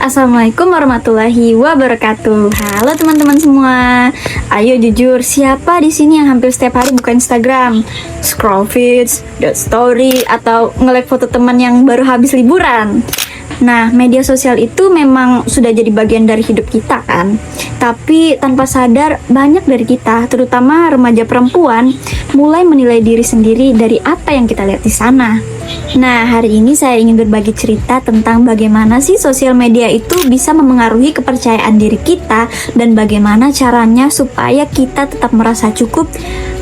Assalamualaikum warahmatullahi wabarakatuh. Halo teman-teman semua. Ayo jujur, siapa di sini yang hampir setiap hari buka Instagram, scroll feeds, dot story, atau nge-like foto teman yang baru habis liburan? Nah, media sosial itu memang sudah jadi bagian dari hidup kita kan. Tapi tanpa sadar, banyak dari kita, terutama remaja perempuan, mulai menilai diri sendiri dari apa yang kita lihat di sana. Nah, hari ini saya ingin berbagi cerita tentang bagaimana sih sosial media itu bisa memengaruhi kepercayaan diri kita dan bagaimana caranya supaya kita tetap merasa cukup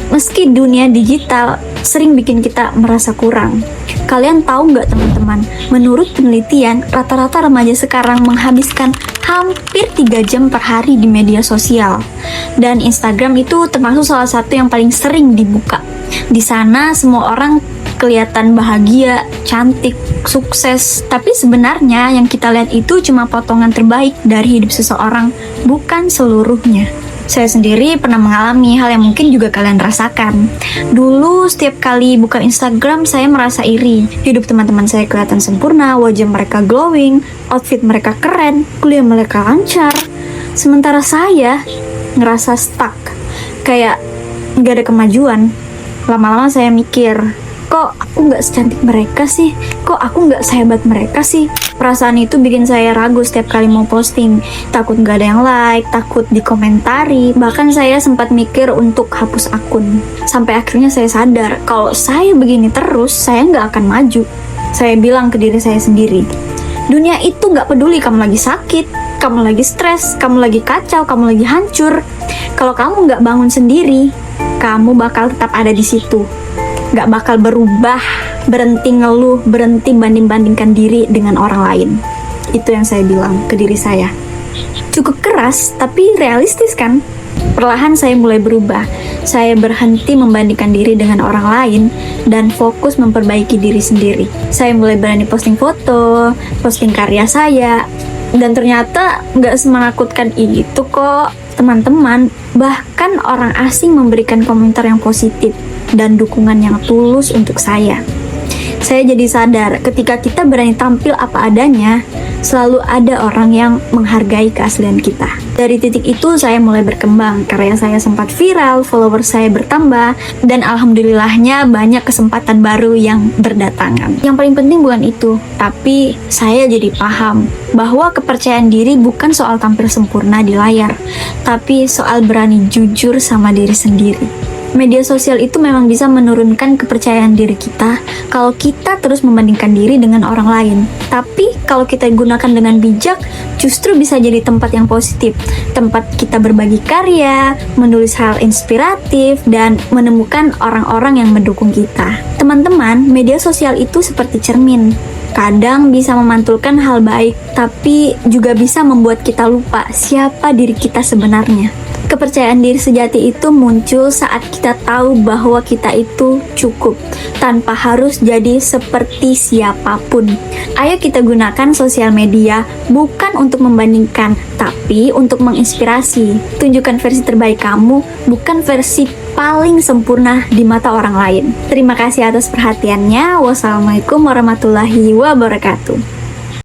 meski dunia digital sering bikin kita merasa kurang. Kalian tahu nggak teman-teman, menurut penelitian, rata-rata remaja sekarang menghabiskan hampir 3 jam per hari di media sosial. Dan Instagram itu termasuk salah satu yang paling sering dibuka. Di sana semua orang kelihatan bahagia, cantik, sukses. Tapi sebenarnya yang kita lihat itu cuma potongan terbaik dari hidup seseorang, bukan seluruhnya. Saya sendiri pernah mengalami hal yang mungkin juga kalian rasakan. Dulu setiap kali buka Instagram saya merasa iri. Hidup teman-teman saya kelihatan sempurna, wajah mereka glowing, outfit mereka keren, kuliah mereka lancar. Sementara saya ngerasa stuck, kayak gak ada kemajuan. Lama-lama saya mikir, kok aku gak secantik mereka sih? Kok aku gak sehebat mereka sih? Perasaan itu bikin saya ragu setiap kali mau posting. Takut gak ada yang like, takut dikomentari. Bahkan saya sempat mikir untuk hapus akun. Sampai akhirnya saya sadar, kalau saya begini terus, saya gak akan maju. Saya bilang ke diri saya sendiri, dunia itu gak peduli kamu lagi sakit, kamu lagi stres, kamu lagi kacau, kamu lagi hancur. Kalau kamu gak bangun sendiri, kamu bakal tetap ada di situ. Gak bakal berubah, berhenti ngeluh, berhenti banding-bandingkan diri dengan orang lain. Itu yang saya bilang ke diri saya. Cukup keras, tapi realistis kan? Perlahan saya mulai berubah. Saya berhenti membandingkan diri dengan orang lain dan fokus memperbaiki diri sendiri. Saya mulai berani posting foto, posting karya saya, dan ternyata gak semenakutkan itu kok, teman-teman. Bahkan orang asing memberikan komentar yang positif dan dukungan yang tulus untuk saya. Saya jadi sadar, ketika kita berani tampil apa adanya, selalu ada orang yang menghargai keaslian kita. Dari titik itu saya mulai berkembang, karya saya sempat viral, follower saya bertambah, dan alhamdulillahnya banyak kesempatan baru yang berdatangan. Yang paling penting bukan itu, tapi saya jadi paham bahwa kepercayaan diri bukan soal tampil sempurna di layar, tapi soal berani jujur sama diri sendiri. Media sosial itu memang bisa menurunkan kepercayaan diri kita kalau kita terus membandingkan diri dengan orang lain. Tapi kalau kita gunakan dengan bijak, justru bisa jadi tempat yang positif. Tempat kita berbagi karya, menulis hal inspiratif, dan menemukan orang-orang yang mendukung kita. Teman-teman, media sosial itu seperti cermin. Kadang bisa memantulkan hal baik, tapi juga bisa membuat kita lupa siapa diri kita sebenarnya. Kepercayaan diri sejati itu muncul saat kita tahu bahwa kita itu cukup, tanpa harus jadi seperti siapapun. Ayo kita gunakan sosial media bukan untuk membandingkan, tapi untuk menginspirasi. Tunjukkan versi terbaik kamu, bukan versi paling sempurna di mata orang lain. Terima kasih atas perhatiannya. Wassalamualaikum warahmatullahi wabarakatuh.